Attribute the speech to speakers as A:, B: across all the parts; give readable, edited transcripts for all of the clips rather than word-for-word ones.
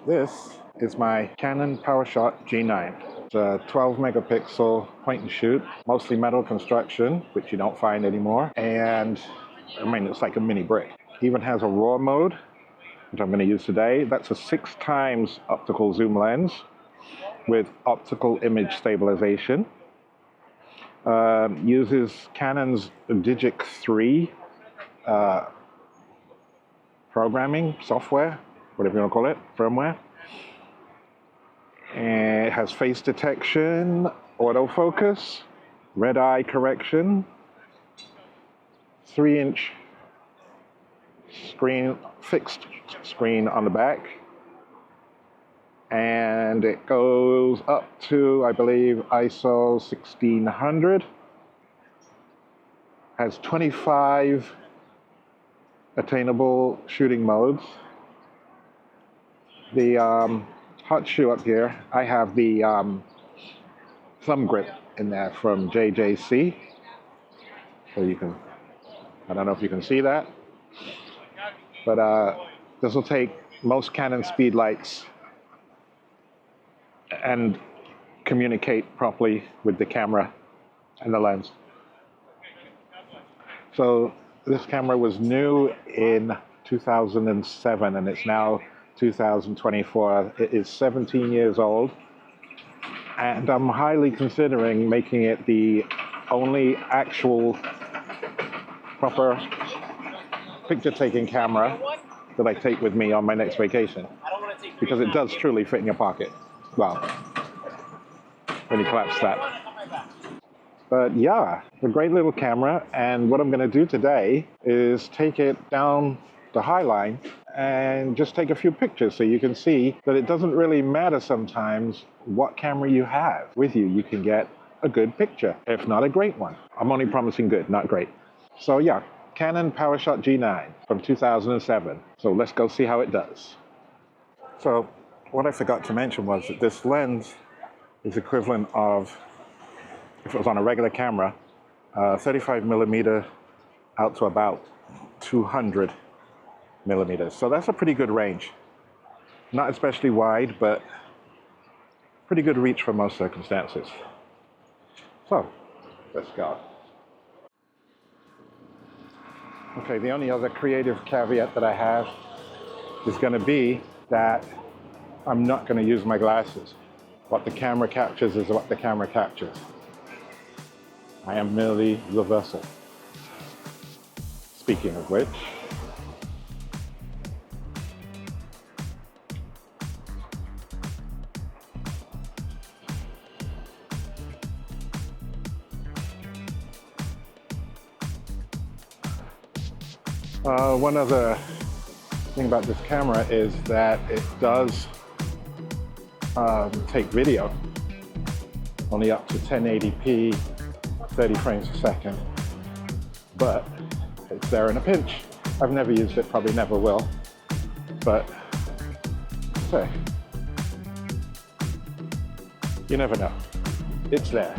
A: This is my Canon PowerShot G9. It's a 12 megapixel point and shoot, mostly metal construction, which you don't find anymore. And I mean, it's like a mini brick. It even has a RAW mode, which I'm going to use today. That's a 6x optical zoom lens with optical image stabilization. Uses Canon's Digic 3 programming software, whatever you want to call it, firmware. And it has face detection, autofocus, red eye correction, 3-inch screen, fixed screen on the back, and it goes up to, I believe, ISO 1600. Has 25 attainable shooting modes. The hot shoe up here, I have the thumb grip in there from JJC. So you can, I don't know if you can see that, but this will take most Canon speed lights and communicate properly with the camera and the lens. So this camera was new in 2007 and it's now 2024. It is 17 years old, and I'm highly considering making it the only actual proper picture-taking camera that I take with me on my next vacation, because it does truly fit in your pocket. Well, when you collapse that. But yeah, it's a great little camera, and what I'm going to do today is take it down the High Line and just take a few pictures so you can see that it doesn't really matter sometimes what camera you have with you. You can get a good picture, if not a great one. I'm only promising good, not great. So yeah, Canon PowerShot G9 from 2007. So let's go see how it does. So what I forgot to mention was that this lens is equivalent of, if it was on a regular camera, 35 millimeter out to about 200 millimeters. So that's a pretty good range. Not especially wide, but pretty good reach for most circumstances. So let's go. Okay, the only other creative caveat that I have is going to be that I'm not going to use my glasses. What the camera captures is what the camera captures. I am merely the vessel. Speaking of which, one other thing about this camera is that it does take video only up to 1080p, 30 frames a second, but it's there in a pinch. I've never used it, probably never will, but say, you never know. It's there.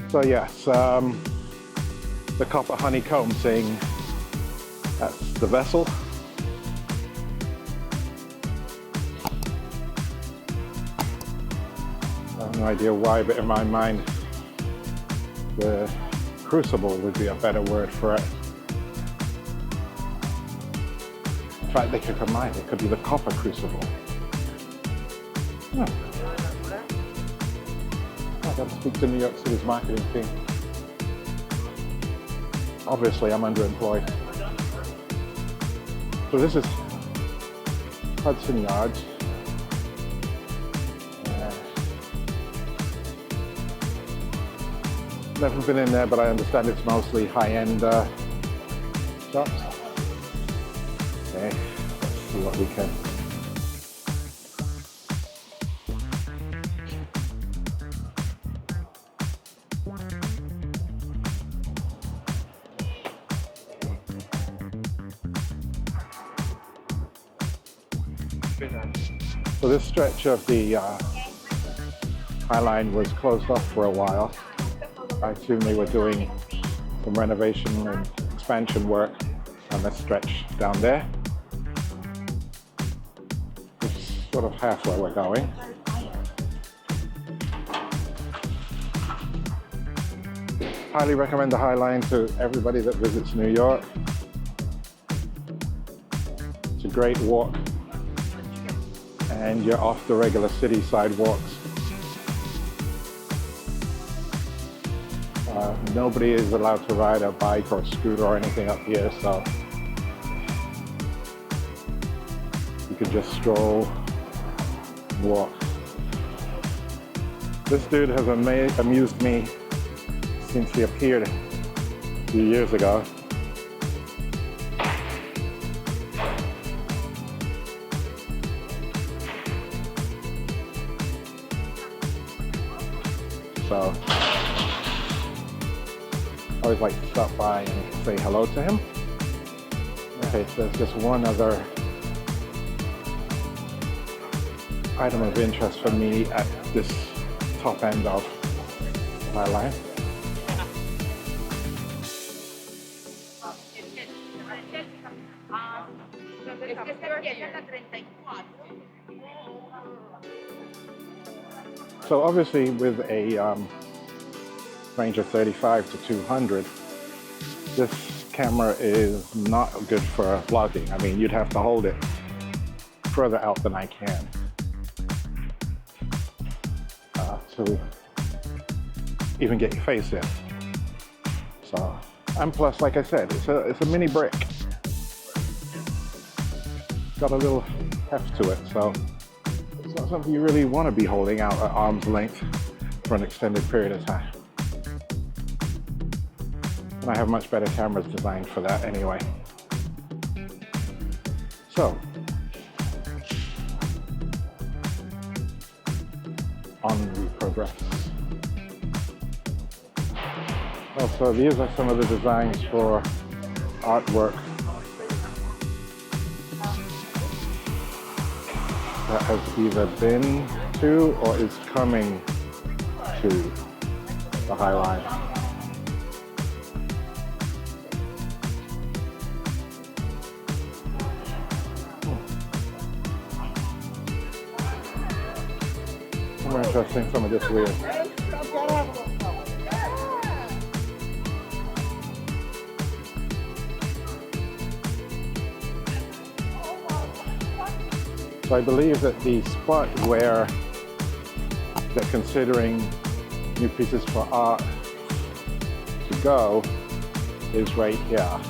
A: So yes, the copper honeycomb thing, that's the vessel. I have no idea why, but in my mind, the crucible would be a better word for it. In fact, they could combine. It could be the copper crucible. I got to speak to New York City's marketing team. Obviously, I'm underemployed. So this is Hudson Yards. Never been in there, but I understand it's mostly high-end shops. Okay, let's see what we can. So this stretch of the High Line was closed off for a while. I assume they were doing some renovation and expansion work. And let's stretch down there. It's sort of half where we're going. Highly recommend the High Line to everybody that visits New York. It's a great walk, and you're off the regular city sidewalks. Nobody is allowed to ride a bike or a scooter or anything up here, so you can just stroll, walk. This dude has amused me since he appeared a few years ago. So I always like to stop by and say hello to him. Okay, so there's just one other item of interest for me at this top end of my line. So obviously with a range of 35 to 200, this camera is not good for vlogging. I mean, you'd have to hold it further out than I can to even get your face in. So, and plus, like I said, it's a mini brick. Got a little heft to it, so it's not something you really want to be holding out at arm's length for an extended period of time. And I have much better cameras designed for that anyway. So, on we progress. Also, these are some of the designs for artwork that has either been to or is coming to the High Line. Some are interesting, some are just weird. So I believe that the spot where they're considering new pieces for art to go is right here.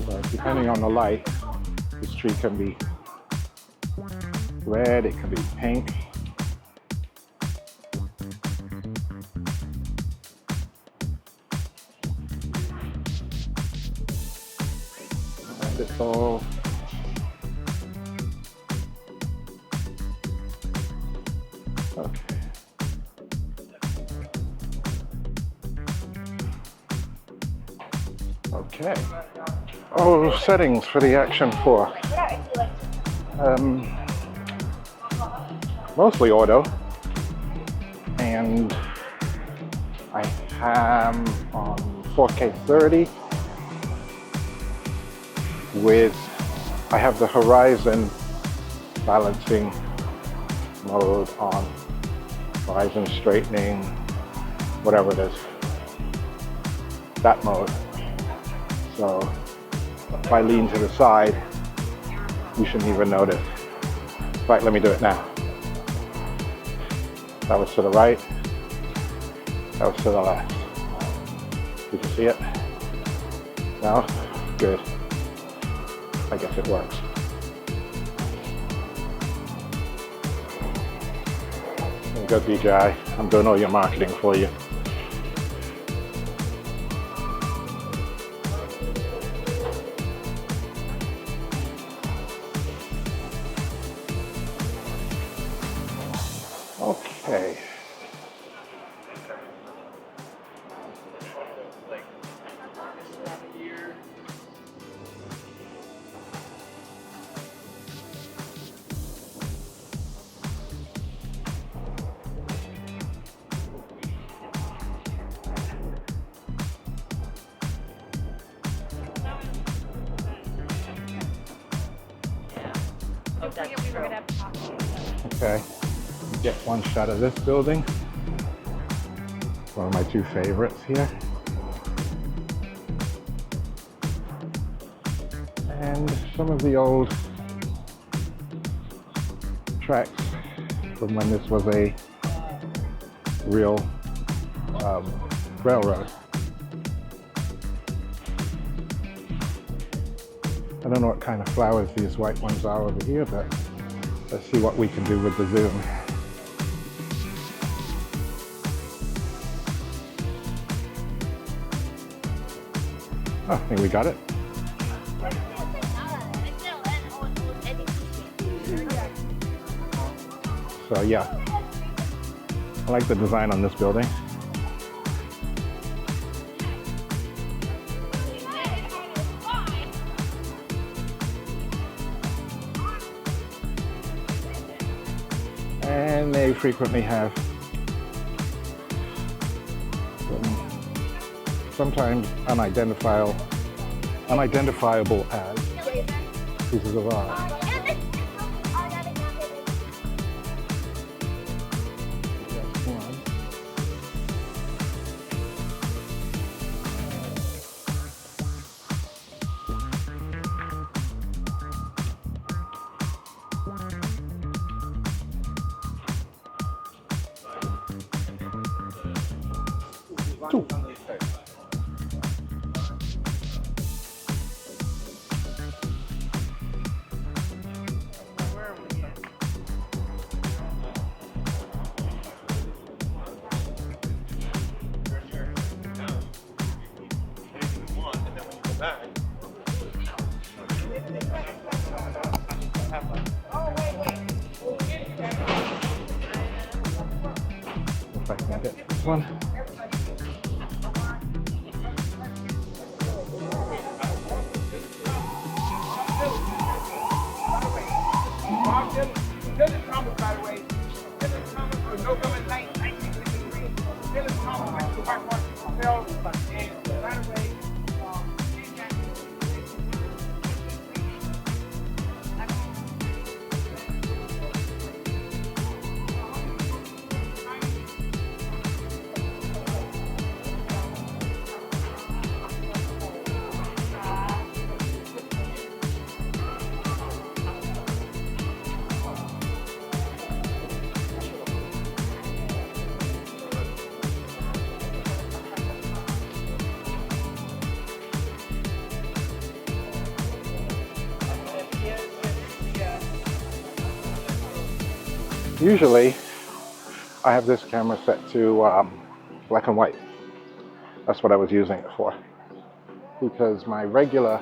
A: So depending on the light, this tree can be red, it can be pink. It's all okay. Okay. Oh, settings for the Action 4. Mostly auto, and I am on 4K 30. I have the horizon balancing mode on, horizon straightening, whatever it is, that mode. So if I lean to the side, you shouldn't even notice. Right, let me do it now. That was to the right, that was to the left. Did you see it? No? Good. I guess it works. Good DJI, I'm doing all your marketing for you. Okay. Okay, get one shot of this building. One of my two favorites here. And some of the old tracks from when this was a real railroad. I don't know what kind of flowers these white ones are over here, but let's see what we can do with the zoom. Oh, I think we got it. So yeah, I like the design on this building. And they frequently have sometimes unidentifiable as pieces of art. Two. If I can get this one. Usually, I have this camera set to black and white. That's what I was using it for. Because my regular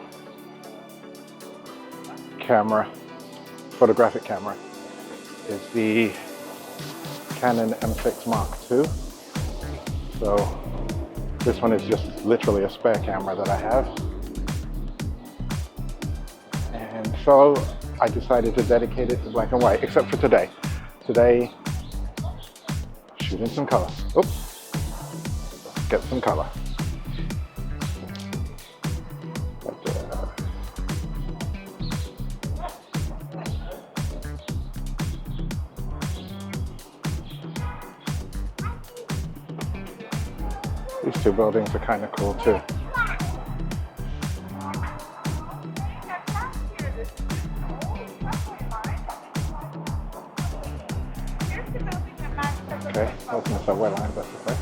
A: camera, photographic camera, is the Canon M6 Mark II. So this one is just literally a spare camera that I have. And so I decided to dedicate it to black and white, except for today. Today, shooting some color. Oops, let's get some color. These two buildings are kind of cool too. Okay, that's not so well lined, that's okay.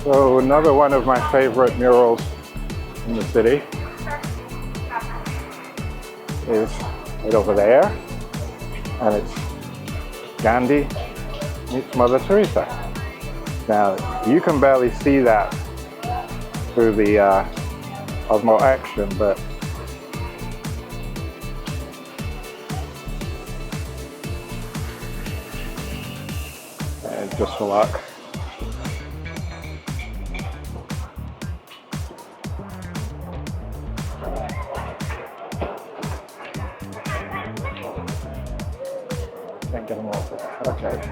A: So another one of my favorite murals in the city is right over there, and it's Gandhi meets Mother Teresa. Now you can barely see that through the Osmo Action, but and just for luck, Can't get them all. Okay.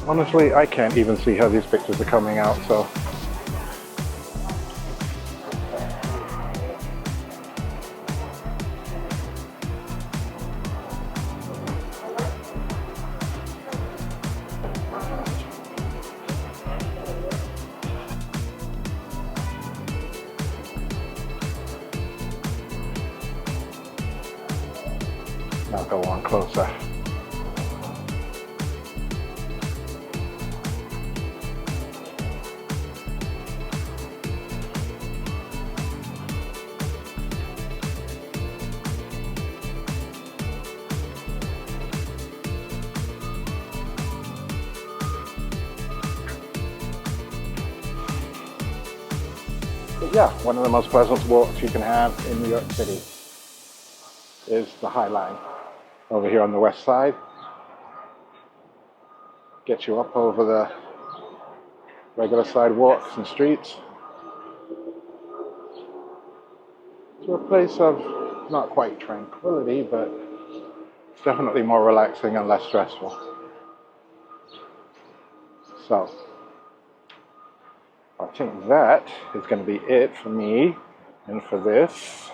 A: Honestly, I can't even see how these pictures are coming out, so. Now go on closer. But yeah, one of the most pleasant walks you can have in New York City is the High Line over here on the west side. Gets you up over the regular sidewalks and streets to a place of not quite tranquility, but it's definitely more relaxing and less stressful. So I think that is going to be it for me and for this.